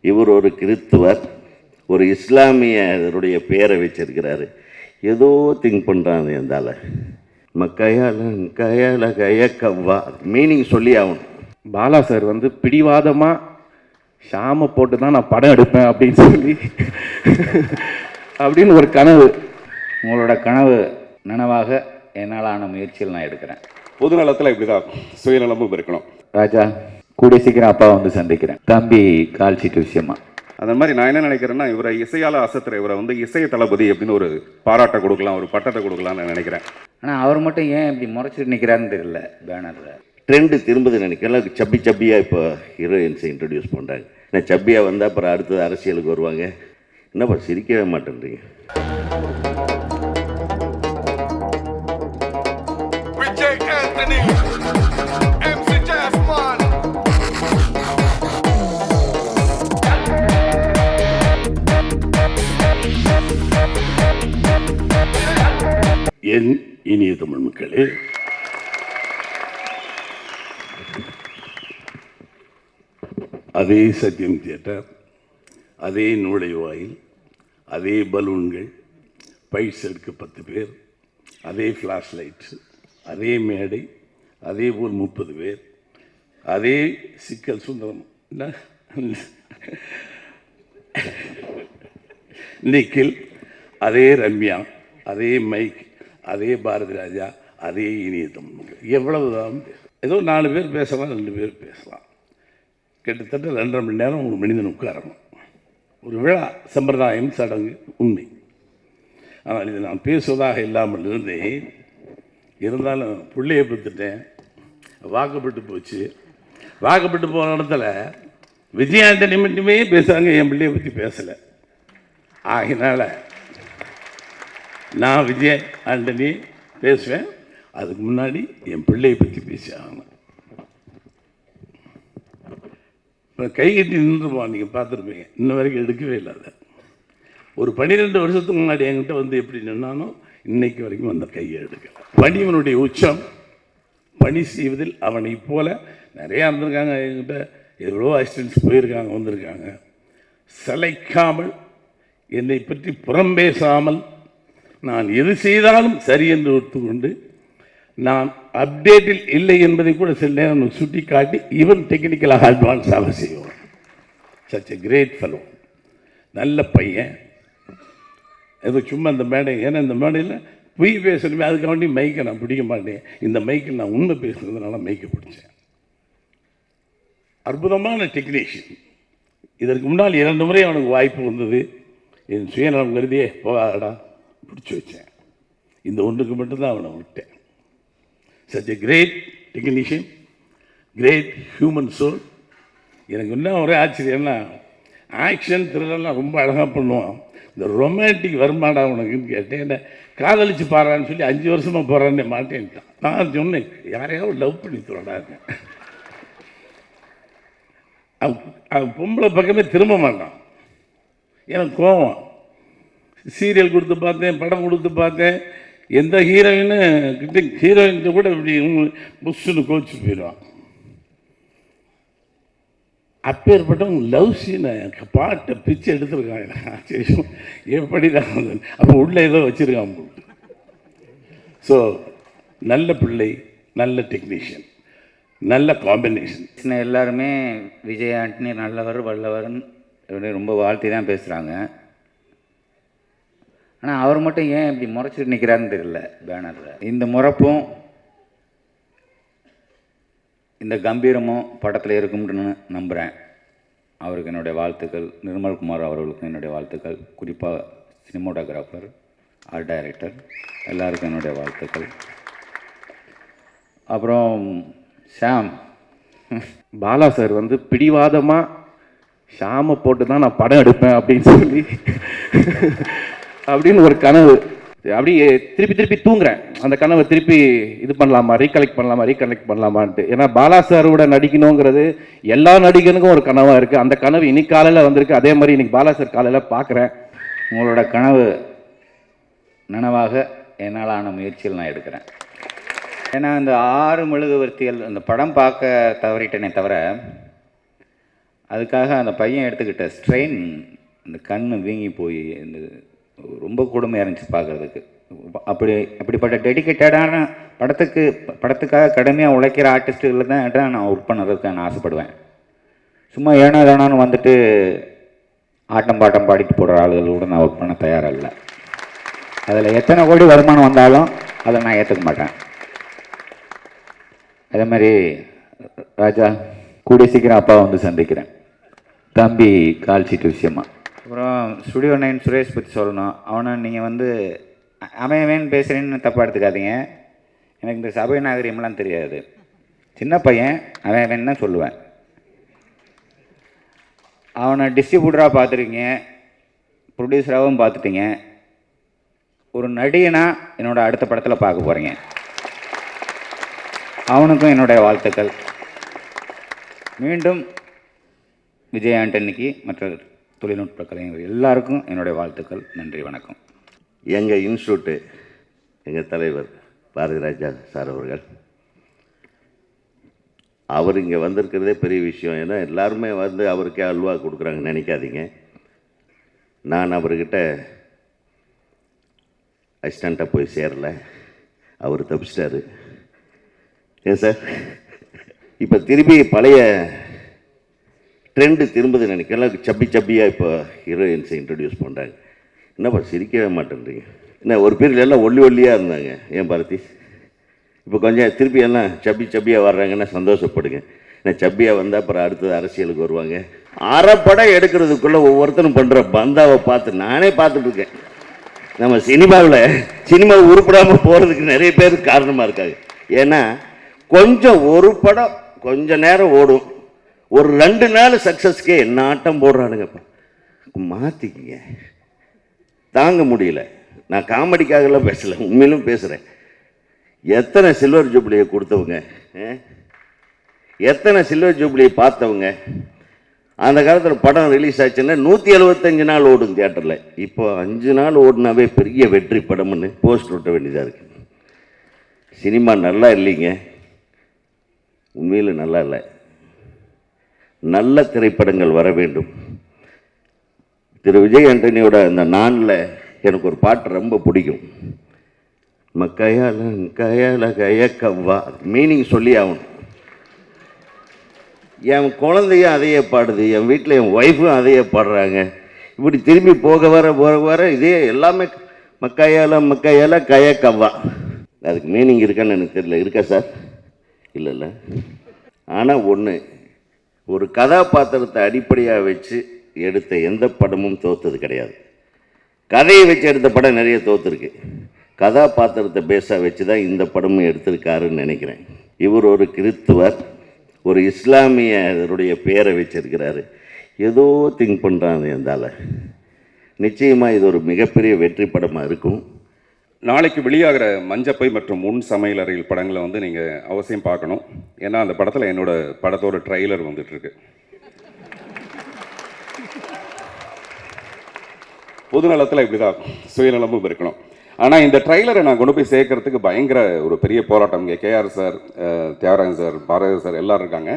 இவர் ஒரு கிறித்துவர், ஒரு இஸ்லாமியருடைய பேரை வச்சிருக்கிறாரு. ஏதோ திங்க் பண்ணுறாங்க இருந்தால கயல கய கவ்வா மீனிங் சொல்லி ஆகணும். பாலா சார் வந்து பிடிவாதமாக ஷாமை போட்டு தான் நான் படம் எடுப்பேன் அப்படின்னு சொல்லி அப்படின்னு ஒரு கனவு. உங்களோட கனவு நனவாக என்னால் ஆன முயற்சியில் நான் எடுக்கிறேன். பொது நலத்தில் இப்படி தான் சுயநலமும் இருக்கணும். ராஜா, கூடிய சீக்கிரம் அப்பா வந்து சந்திக்கிறேன், தம்பி கால் சீட்டு விஷயமா. அந்த மாதிரி நான் என்ன நினைக்கிறேன்னா, இவரை இசையால் அசத்துற இவரை வந்து இசைய தளபதி அப்படின்னு ஒரு பாராட்டை கொடுக்கலாம், ஒரு பட்டத்தை கொடுக்கலாம்னு நான் நினைக்கிறேன். ஆனால் அவர் மட்டும் ஏன் இப்படி முறைச்சிட்டு நிற்கிறாருன்னு தெரியல. பேனரில் ட்ரெண்டு திரும்புது நினைக்கிறேன். சப்பி சப்பியாக இப்போ ஹீரோயின்ஸை இன்ட்ரடியூஸ் பண்ணுறாங்க. நான் சப்பியாக வந்தால் அப்புறம் அடுத்தது அரசியலுக்கு வருவாங்க. என்னப்பா சிரிக்கவே மாட்டேன்றீங்க? என் இனிய தமிழ் மக்களே, அதே சத்யம் தியேட்டர், அதே நுழைவாயில், அதே பலூன்கள், பைட்ஸ் எடுக்க 10 பேர், அதே ஃப்ளாஷ் லைட்ஸ், அதே மேடை, அதே போல் 30 பேர், அதே சிக்கல் சுந்தரம், நிக்கில், அதே ரம்யா, அதே மைக், அதே பாரதி ராஜா, அதே இனிய தமிழ் மக்கள். எவ்வளவுதான் ஏதோ 4 பேர் பேசலாம், 2 பேர் பேசலாம். கிட்டத்தட்ட 2.5 மணி நேரம் ஒரு மனிதன் உட்காரணும். ஒரு விழா, சம்பிரதாயம், சடங்கு, உண்மை. ஆனால் இது நான் பேசுவதாக இல்லாமல் இருந்தேன். இருந்தாலும் பிள்ளையை பெற்றுட்டேன், வாக்கப்பட்டு போச்சு. வாக்கப்பட்டு போன இடத்துல விஜயாண்டனி மட்டுமே பேசுகிறாங்க, என் பிள்ளையை பற்றி பேசலை. ஆகினால நான் விஜய் ஆண்டனி பேசுவேன், அதுக்கு முன்னாடி என் பிள்ளையை பற்றி பேசி ஆகணும். கை கட்டி நின்றுப்போம், நீங்கள் பார்த்துருப்பீங்க. இன்ன வரைக்கும் எடுக்கவே இல்லாத ஒரு 12 வருஷத்துக்கு முன்னாடி என்கிட்ட வந்து எப்படி நின்னானோ இன்னைக்கு வரைக்கும் அந்த கையை எடுக்கல. பணிவனுடைய உச்சம், பணி செய்வதில் அவனை போல நிறையா இருந்திருக்காங்க. என்கிட்ட எவ்வளோ அசிஸ்டன்ஸ் போயிருக்காங்க, வந்திருக்காங்க. சளைக்காமல், என்னை பற்றி புறம் பேசாமல், நான் எது செய்தாலும் சரி என்று ஒத்துக்கொண்டு, நான் அப்டேட்டில் இல்லை என்பதை கூட சில நேரம் சுட்டி காட்டி ஈவன் டெக்னிக்கலாக அட்வான்ஸாக செய்வோம். சச் எ கிரேட் ஃபெலோ, நல்ல பையன். ஏதோ சும்மா இந்த மேடை, ஏன்னா இந்த மேடையில் பொய் பேசணுமே, அதுக்காண்டி மைக்கை நான் பிடிக்க மாட்டேன். இந்த மைக்கில் நான் உண்மை பேசுனதுனால மைக்கை பிடிச்சேன். அற்புதமான டெக்னீஷியன். இதற்கு முன்னால் 2 முறை அவனுக்கு வாய்ப்பு வந்தது. என் சுயநலம் கருதியே போகாடா பிடிச்சி வச்சேன். இந்த ஒன்றுக்கு மட்டும்தான் அவனை விட்டேன். Such a great technician, great human soul. எனக்கு இன்னும் ஒரே ஆச்சரியம்னா, ஆக்ஷன் த்ரில்லர்லாம் ரொம்ப அழகாக பண்ணுவான். இந்த ரொமான்டிக் வருமாடா உனக்குன்னு கேட்டேன். என்ன காதலிச்சு பாடுறான்னு சொல்லி 5 வருஷமாக போகிறான்னு மாட்டேன்ட்டான். நான் சொன்னேன், யாரையாவது லவ் பண்ணி தோடாங்க. அவன் பொம்பளை பக்கமே திரும்ப மாட்டான். எனக்கு கோவம். சீரியல் கொடுத்து பார்த்தேன், படம் கொடுத்து பார்த்தேன். எந்த ஹீரோயின்னு கிட்ட ஹீரோயின்கிட்ட கூட இப்படி புஷ்ஷுன்னு கோச்சு போயிடுவான். அப்பேற்பட்டவங்க லவ் சீனை பாட்டை பிச்சு எடுத்துருக்காங்க. ஆச்சரியம், எப்படி தான் அப்போ உள்ளே ஏதோ வச்சுருக்கான் போட்டு. ஸோ நல்ல பிள்ளை, நல்ல டெக்னீஷியன், நல்ல காம்பினேஷன். எல்லாருமே விஜய் ஆண்டனி நல்லவர், வல்லவர்னு ரொம்ப வாழ்த்தி தான் பேசுகிறாங்க. ஆனால் அவர் மட்டும் ஏன் இப்படி முறைச்சிட்டு நிற்கிறாருன்னு தெரியல. பேனரில் இந்த முறைப்பும் இந்த கம்பீரமும் படத்தில் இருக்கும்னு நம்புகிறேன். அவருக்கு என்னுடைய வாழ்த்துக்கள். நிர்மல்குமார் அவர்களுக்கும் என்னுடைய வாழ்த்துக்கள். குறிப்பாக சினிமோட்டோகிராஃபர், ஆர்ட் டைரக்டர் எல்லாருக்கும் என்னுடைய வாழ்த்துக்கள். அப்புறம் ஷாம், பாலா சார் வந்து பிடிவாதமாக ஷாமை போட்டு தான் நான் படம் எடுப்பேன் அப்படின்னு சொல்லி அப்படின்னு ஒரு கனவு. அப்படியே திருப்பி தூங்குறேன். அந்த கனவை திருப்பி இது பண்ணலாமா, ரீகலெக்ட் பண்ணலாமான்ட்டு. ஏன்னா பாலா சாரோட நடிக்கணுங்கிறது எல்லா நடிகனுக்கும் ஒரு கனவாக இருக்குது. அந்த கனவு இன்னைக்கு காலையில் வந்திருக்கு. அதே மாதிரி இன்னைக்கு பாலா சார் காலையில் பார்க்குறேன். உங்களோட கனவு நனவாக என்னால் ஆன முயற்சியில் நான் எடுக்கிறேன். ஏன்னா இந்த 6 மெழுகுவர்த்திகள் அந்த படம் பார்க்க தவறிட்டேனே தவிர, அதுக்காக அந்த பையன் எடுத்துக்கிட்ட ஸ்ட்ரெயின், இந்த கண் வீங்கி போய் இந்த ரொம்ப கொடுமையாக இருந்துச்சு பார்க்குறதுக்கு. அப்படிப்பட்ட டெடிக்கேட்டடான படத்துக்காக கடுமையாக உழைக்கிற ஆர்டிஸ்ட்டுகளில் தான் நான் ஒர்க் பண்ணுறதுக்கு நான் ஆசைப்படுவேன். சும்மா ஏனோ தானோன்னு வந்துட்டு ஆட்டம் பாட்டம் பாடிட்டு போடுற ஆளுகளோடு நான் ஒர்க் பண்ண தயாராக இல்லை. அதில் எத்தனை கோடி வருமானம் வந்தாலும் அதை நான் ஏற்றுக்க மாட்டேன். அதே மாதிரி ராஜா, கூடிய சீக்கிரம் அப்பா வந்து சந்திக்கிறேன், தம்பி கால் சீட்டு விஷயமா. அப்புறம் ஸ்டுடியோ 9 சுரேஷ் பற்றி சொல்லணும். அவனை நீங்கள் வந்து அவன் பேசுகிறேன்னு தப்பாக எடுத்துக்காதீங்க. எனக்கு இந்த சபை நாகரிகம்லாம் தெரியாது. சின்ன பையன், அவன் தான் சொல்லுவேன். அவனை டிஸ்ட்ரிபியூட்டராக பார்த்துருக்கீங்க, ப்ரொடியூசராகவும் பார்த்துட்டீங்க. ஒரு நடிகனாக என்னோடய அடுத்த படத்தில் பார்க்க போகிறீங்க. அவனுக்கும் என்னுடைய வாழ்த்துக்கள். மீண்டும் விஜய் ஆண்டனிக்கு மற்ற தொழில்நுட்ப கலைஞர்கள் எல்லாருக்கும் என்னுடைய வாழ்த்துக்கள். நன்றி, வணக்கம். எங்கள் இன்ஸ்டியூட்டு, எங்கள் தலைவர் பாரதி ராஜா சார் அவர்கள், அவர் இங்கே வந்திருக்கிறதே பெரிய விஷயம். ஏன்னா எல்லாருமே வந்து அவருக்கே அல்வா கொடுக்குறாங்கன்னு நினைக்காதீங்க. நான் அவர்கிட்ட அசிஸ்டண்ட்டாக போய் சேரலை, அவர் தப்பிச்சிட்டாரு. ஏன் சார், இப்போ திரும்பி பழைய ட்ரெண்டு திரும்புது நினைக்கிறேன். சப்பியாக இப்போ ஹீரோயின்ஸை இன்ட்ரடியூஸ் பண்ணுறாங்க. என்னப்பா சிரிக்கவே மாட்டேன்றீங்க? என்ன ஒரு பீரியட் எல்லாம் ஒல்லியாக இருந்தாங்க, ஏன் பாரதி? இப்போ கொஞ்சம் திருப்பி எல்லாம் சப்பியாக வர்றாங்கன்னா சந்தோஷப்படுங்க. ஏன்னா சப்பியாக வந்தால் அப்புறம் அடுத்தது அரசியலுக்கு வருவாங்க. அரைப்படம் எடுக்கிறதுக்குள்ளே ஒவ்வொருத்தரும் பண்ணுற பந்தாவை பார்த்து நானே பார்த்துட்ருக்கேன். நம்ம சினிமா உருப்படாமல் போகிறதுக்கு நிறைய பேர் காரணமாக இருக்காங்க. ஏன்னா கொஞ்சம் ஒரு படம் கொஞ்ச நேரம் ஓடும், ஒரு 2 நாள் சக்ஸஸ்க்கே என்ன ஆட்டம் போடுறானுங்கப்பா. மாற்றிக்கிங்க, தாங்க முடியல. நான் காமெடிக்காகலாம் பேசலை, உண்மையிலும் பேசுகிறேன். எத்தனை சில்வர் ஜூப்ளியை கொடுத்தவங்க, எத்தனை சில்வர் ஜூப்ளியை பார்த்தவங்க. அந்த காலத்தில் படம் ரிலீஸ் ஆச்சுன்னா 175 நாள் ஓடும் தியேட்டரில். இப்போ 5 நாள் ஓடினாவே பெரிய வெற்றி படம்னு போஸ்டர் விட்ட வேண்டியதாக இருக்குது. சினிமா நல்லா இல்லைங்க, உண்மையில் நல்லா இல்லை. நல்ல திரைப்படங்கள் வர வேண்டும். திரு விஜய் ஆண்டனியோட அந்த நானில் எனக்கு ஒரு பாட்டு ரொம்ப பிடிக்கும். கயால கயக்கவ்வா, மீனிங் சொல்லி ஆகணும். என் குழந்தையும் அதையே பாடுது, என் வீட்டில் என் ஒய்ஃபும் அதையே பாடுறாங்க. இப்படி திரும்பி போக வர இதே எல்லாமே மக்கையால கயக்கவ்வா. அதுக்கு மீனிங் இருக்கான்னு எனக்கு தெரியல. இருக்கா சார்? இல்லை. ஆனால் ஒன்று, ஒரு கதாபாத்திரத்தை அடிப்படையாக வச்சு எடுத்த எந்த படமும் தோற்றது கிடையாது. கதையை வச்சு எடுத்த படம் நிறைய தோற்றுருக்கு. கதாபாத்திரத்தை பேஸாக வச்சு தான் இந்த படமும் எடுத்திருக்காருன்னு நினைக்கிறேன். இவர் ஒரு கிறிஸ்துவர், ஒரு இஸ்லாமியருடைய பேரை வச்சிருக்கிறாரு. ஏதோ திங்க் பண்ணுறாங்க இருந்தால. நிச்சயமாக இது ஒரு மிகப்பெரிய வெற்றி படமாக இருக்கும். நாளைக்கு வெளியாகிற மஞ்சப்பை மற்றும் முன் சமையலறையில் படங்களை வந்து நீங்கள் அவசியம் பார்க்கணும். ஏன்னா அந்த படத்தில் என்னோட படத்தோட ட்ரெய்லர் வந்துட்டுருக்கு. பொதுநலத்தில் இப்படி தான் சுயநலமும் இருக்கணும். ஆனால் இந்த ட்ரெய்லரை நான் கொண்டு போய் சேர்க்கறதுக்கு பயங்கர ஒரு பெரிய போராட்டம். இங்கே KR sir, Thiyagarajan sir, Bharathi sir எல்லோரும் இருக்காங்க.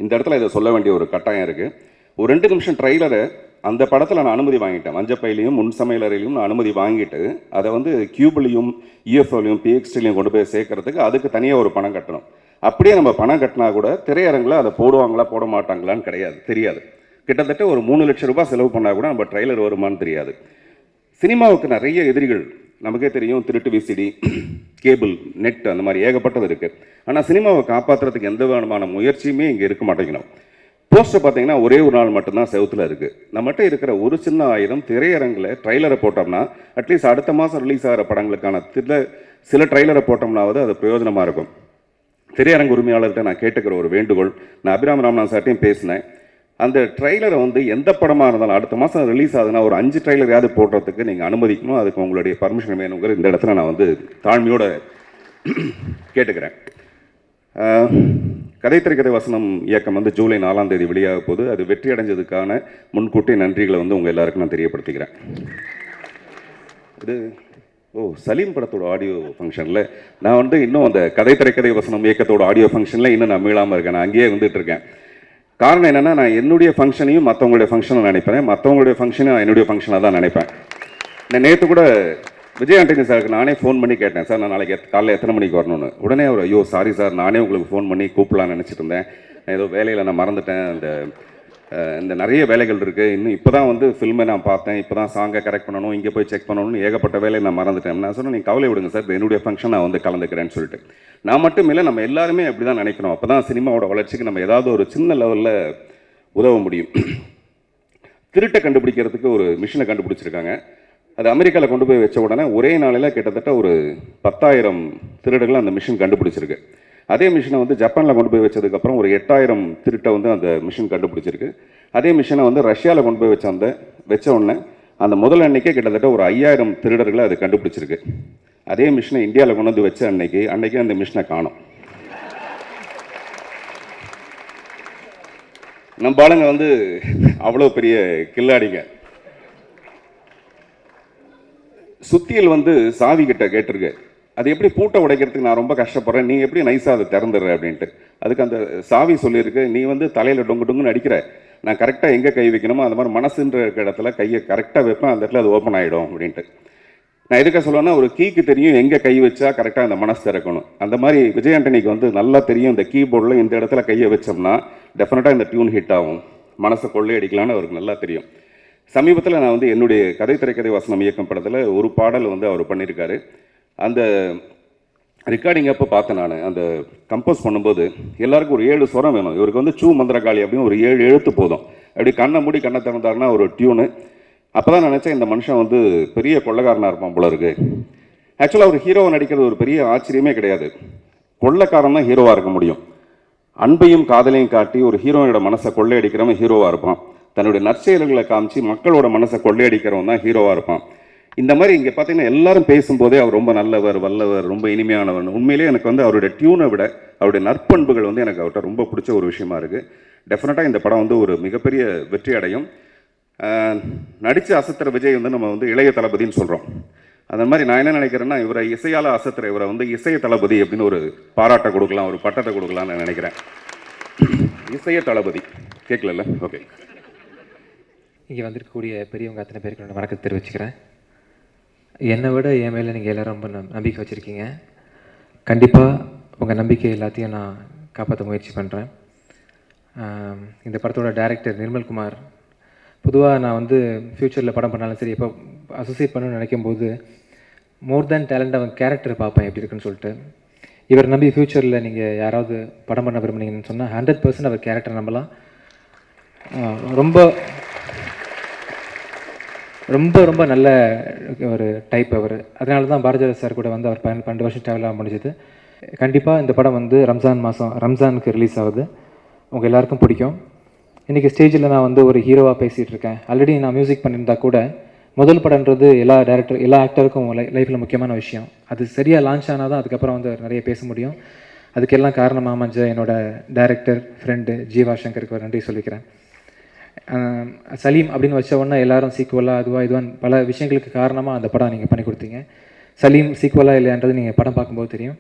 இந்த இடத்துல இதை சொல்ல வேண்டிய ஒரு கட்டாயம் இருக்குது. ஒரு 2 நிமிஷம் ட்ரெய்லரை அந்த படத்தில் நான் அனுமதி வாங்கிட்டேன். மஞ்சப்பையிலையும் முன் சமையலறையிலையும் நான் அனுமதி வாங்கிட்டு அதை வந்து கியூப்லையும் இஎஃப்ஓலையும் பிஎக்ஸ்டிலையும் கொண்டு போய் சேர்க்கறதுக்கு அதுக்கு தனியாக ஒரு பணம் கட்டணும். அப்படியே நம்ம பணம் கட்டினா கூட திரையரங்கில் அதை போடுவாங்களா போட மாட்டாங்களான்னு தெரியாது. கிட்டத்தட்ட ஒரு 3 லட்சம் ரூபாய் செலவு பண்ணால் கூட நம்ம ட்ரெய்லர் வருமானு தெரியாது. சினிமாவுக்கு நிறைய எதிரிகள் நமக்கே தெரியும். திருட்டு விசிடி, கேபிள், நெட், அந்த மாதிரி ஏகப்பட்டது இருக்குது. ஆனால் சினிமாவை காப்பாற்றுறதுக்கு எந்த விதமான முயற்சியுமே இங்கே இருக்க மாட்டேங்கிறோம். போஸ்டர் பார்த்தீங்கன்னா ஒரே ஒரு நாள் மட்டும்தான் செவுத்தில் இருக்குது. நம்மகிட்ட இருக்கிற ஒரு சின்ன ஆயுதம் திரையரங்கில் ட்ரைலரை போட்டோம்னா அட்லீஸ்ட் அடுத்த மாதம் ரிலீஸ் ஆகிற படங்களுக்கான சில ட்ரைலரை போட்டோம்னாவது அது பிரயோஜனமாக இருக்கும். திரையரங்கு உரிமையாளர்கிட்ட நான் கேட்டுக்கிற ஒரு வேண்டுகோள், நான் அபிராம் ராமநாதன் சார்ட்டையும் பேசினேன். அந்த ட்ரைலரை வந்து எந்த படமாக இருந்தாலும் அடுத்த மாதம் ரிலீஸ் ஆகுதுன்னா ஒரு 5 ட்ரைலரையாவது போடுறதுக்கு நீங்கள் அனுமதிக்கணும். அதுக்கு உங்களுடைய பர்மிஷன் வேணுங்கிற இந்த இடத்துல நான் வந்து தாழ்மையோடு கேட்டுக்கிறேன். கதை திரைக்கதை வசனம் இயக்கம் வந்து ஜூலை 4ஆம் தேதி வெளியாக போது. அது வெற்றி அடைஞ்சதுக்கான முன்கூட்டி நன்றிகளை வந்து உங்கள் எல்லாருக்கும் நான் தெரியப்படுத்திக்கிறேன். இது சலீம் படத்தோட ஆடியோ ஃபங்க்ஷனில் நான் வந்து இன்னும் அந்த கதை திரைக்கதை வசனம் இயக்கத்தோட ஆடியோ ஃபங்க்ஷனில் இன்னும் நான் மீளாமல் இருக்கேன். நான் அங்கேயே வந்துட்டு இருக்கேன். காரணம் என்னென்னா, நான் என்னுடைய ஃபங்க்ஷனையும் மற்றவங்களுடைய ஃபங்க்ஷனை நினைப்பேன், மற்றவங்களுடைய ஃபங்க்ஷனையும் என்னுடைய ஃபங்க்ஷனாக தான் நினைப்பேன். நான் நேற்று கூட விஜய் ஆண்டனி சாருக்கு நானே ஃபோன் பண்ணி கேட்டேன், சார் நான் நாளைக்கு காலையில் எத்தனை மணிக்கு வரணும்னு. உடனே அவர், ஐயோ சாரி சார், நானே உங்களுக்கு ஃபோன் பண்ணி கூப்பிடலான்னு நினச்சிட்டு இருந்தேன், ஏதோ வேலையில் நான் மறந்துட்டேன், இந்த நிறைய வேலைகள் இருக்குது, இன்னும் இப்போ தான் வந்து ஃபில்மை நான் பார்த்தேன், இப்போ தான் சாங்கை கரெக்ட் பண்ணணும், இங்கே போய் செக் பண்ணணும்னு ஏகப்பட்ட வேலையை நான் மறந்துட்டேன். நான் சொன்னேன், நீங்கள் கவலை விடுங்க சார், என்னுடைய ஃபங்க்ஷன் நான் வந்து கலந்துக்கிறேன்னு சொல்லிட்டு. நான் மட்டும் இல்லை, நம்ம எல்லாருமே அப்படி தான் நினைக்கணும். அப்போ தான் சினிமாவோட வளர்ச்சிக்கு நம்ம ஏதாவது ஒரு சின்ன லெவலில் உதவ முடியும். திருட்டை கண்டுபிடிக்கிறதுக்கு ஒரு மிஷினை கண்டுபிடிச்சிருக்காங்க. அது அமெரிக்காவில் கொண்டு போய் வச்ச உடனே ஒரே நாளில் கிட்டத்தட்ட ஒரு 10,000 திருடுகளை அந்த மிஷின் கண்டுபிடிச்சிருக்கு. அதே மிஷினை வந்து ஜப்பானில் கொண்டு போய் வச்சதுக்கப்புறம் ஒரு 8,000 திருட்டை வந்து அந்த மிஷின் கண்டுபிடிச்சிருக்கு. அதே மிஷினை வந்து ரஷ்யாவில் கொண்டு போய் வச்ச உடனே அந்த முதல் அன்னைக்கே கிட்டத்தட்ட ஒரு 5,000 திருடர்களை அது கண்டுபிடிச்சிருக்கு. அதே மிஷினை இந்தியாவில் கொண்டு வந்து வச்ச அன்னைக்கு அந்த மிஷினை காணோம். நம்ம ஆளுங்க வந்து அவ்வளோ பெரிய கில்லாடிங்க. சுத்தியல் வந்து சாவி கிட்ட கேட்டிருக்கு, அது எப்படி பூட்டை உடைக்கிறதுக்கு நான் ரொம்ப கஷ்டப்படுறேன், நீ எப்படி நைஸாக அதை திறந்துடுற அப்படின்ட்டு. அதுக்கு அந்த சாவி சொல்லியிருக்கு, நீ வந்து தலையில் டொங்கு டொங்குன்னு அடிக்கிற, நான் கரெக்டாக எங்கே கை வைக்கணுமோ அந்த மாதிரி மனசுன்ற இடத்துல கையை கரெக்டாக வைப்பேன், அந்த இடத்துல அது ஓப்பன் ஆகிடும் அப்படின்ட்டு. நான் எதுக்காக சொல்லுவேன்னா, ஒரு கீக்கு தெரியும் எங்கே கை வச்சா கரெக்டாக அந்த மனசு திறக்கணும். அந்த மாதிரி விஜய் ஆண்டனிக்கு வந்து நல்லா தெரியும், இந்த கீபோர்டில் இந்த இடத்துல கையை வச்சோம்னா டெஃபினட்டாக இந்த டியூன் ஹிட் ஆகும், மனசை கொள்ளையடிக்கலான்னு அவருக்கு நல்லா தெரியும். சமீபத்தில் நான் வந்து என்னுடைய கதை திரைக்கதை வசனம் இயக்கம் படத்தில் ஒரு பாடல் வந்து அவர் பண்ணியிருக்காரு. அந்த ரெக்கார்டிங் அப்போ பார்த்தேன் நான். அந்த கம்போஸ் பண்ணும்போது எல்லாருக்கும் ஒரு 7 ஸ்வரம் வேணும். இவருக்கு வந்து சூ மந்திரகாளி அப்படின்னு ஒரு 7 எழுத்து போதும். அப்படி கண்ணை மூடி கண்ணை திறந்தாருன்னா ஒரு டியூனு. அப்போ தான் நினச்சேன், இந்த மனுஷன் வந்து பெரிய கொள்ளைக்காரனாக இருப்பான் போல இருக்கு. ஆக்சுவலாக அவர் ஹீரோவை நடிக்கிறது ஒரு பெரிய ஆச்சரியமே கிடையாது. கொள்ளைக்காரன் தான் ஹீரோவாக இருக்க முடியும். அன்பையும் காதலையும் காட்டி ஒரு ஹீரோனோட மனசை கொள்ளையடிக்கிறவன் ஹீரோவாக இருப்பான். தன்னுடைய நற்செயல்களை காமிச்சு மக்களோட மனசை கொள்ளையடிக்கிறவன் தான் ஹீரோவாக இருப்பான். இந்த மாதிரி இங்கே பார்த்தீங்கன்னா எல்லாரும் பேசும்போதே அவர் ரொம்ப நல்லவர், வல்லவர், ரொம்ப இனிமையானவர். உண்மையிலேயே எனக்கு வந்து அவருடைய டியூனை விட அவருடைய நற்பண்புகள் வந்து எனக்கு அவர்கிட்ட ரொம்ப பிடிச்ச ஒரு விஷயமா இருக்குது. டெஃபினட்டாக இந்த படம் வந்து ஒரு மிகப்பெரிய வெற்றி அடையும். நடித்து அசத்துற விஜய் வந்து நம்ம வந்து இளைய தளபதின்னு சொல்கிறோம். அந்த மாதிரி நான் என்ன நினைக்கிறேன்னா, இவரை இசையால் அசத்துற இவரை வந்து இசைய தளபதி அப்படின்னு ஒரு பாராட்டை கொடுக்கலாம், ஒரு பட்டத்தை கொடுக்கலாம்னு நான் நினைக்கிறேன். இசைய தளபதி கேட்கல? ஓகே. இங்கே வந்திருக்கக்கூடிய பெரியவங்க அத்தனை பேருக்கு என்னோட வணக்கத்தை தெரிவிச்சுக்கிறேன். என்னை விட என் மேலே நீங்கள் எல்லோரும் ரொம்ப நம்பிக்கை வச்சுருக்கீங்க. கண்டிப்பாக உங்கள் நம்பிக்கை எல்லாத்தையும் நான் காப்பாற்ற முயற்சி பண்ணுறேன். இந்த படத்தோட டைரக்டர் நிர்மல்குமார். பொதுவாக நான் வந்து ஃப்யூச்சரில் படம் பண்ணாலும் சரி, எப்போ அசோசியேட் பண்ணணும்னு நினைக்கும் போது மோர் தேன் டேலண்ட் அவன் கேரக்டர் பார்ப்பேன் எப்படி இருக்குன்னு சொல்லிட்டு. இவர் நம்பி ஃப்யூச்சரில் நீங்கள் யாராவது படம் பண்ண விரும்புனீங்கன்னு சொன்னால் 100% அவர் கேரக்டர் நம்பலாம். ரொம்ப ரொம்ப ரொம்ப நல்ல ஒரு டைப் அவர். அதனால தான் பாரதிராஜா சார் கூட வந்து அவர் 12 வருஷம் ட்ராவல் ஆக முடிஞ்சது. கண்டிப்பாக இந்த படம் வந்து ரம்ஜானுக்கு ரிலீஸ் ஆகுது. உங்கள் எல்லாருக்கும் பிடிக்கும். இன்றைக்கி ஸ்டேஜில் நான் வந்து ஒரு ஹீரோவாக பேசிகிட்டு இருக்கேன். ஆல்ரெடி நான் மியூசிக் பண்ணியிருந்தா கூட முதல் படம்ன்றது எல்லா ஆக்டருக்கும் லைஃப்பில் முக்கியமான விஷயம். அது சரியாக லான்ச் ஆனால் தான் அதுக்கப்புறம் வந்து நிறைய பேச முடியும். அதுக்கெல்லாம் காரணமாக அமைஞ்ச என்னோடய டைரக்டர் ஃப்ரெண்டு ஜீவா சங்கருக்கு ஒரு நன்றி சொல்லிக்கிறேன். சலீம் அப்படின்னு வச்ச உடனே எல்லாரும் சீக்குவலாக இதுவான்னு பல விஷயங்களுக்கு காரணமாக அந்த படம் நீங்கள் பண்ணி கொடுத்தீங்க. சலீம் சீக்குவலாக இல்லைன்றது நீங்கள் படம் பார்க்கும்போது தெரியும்.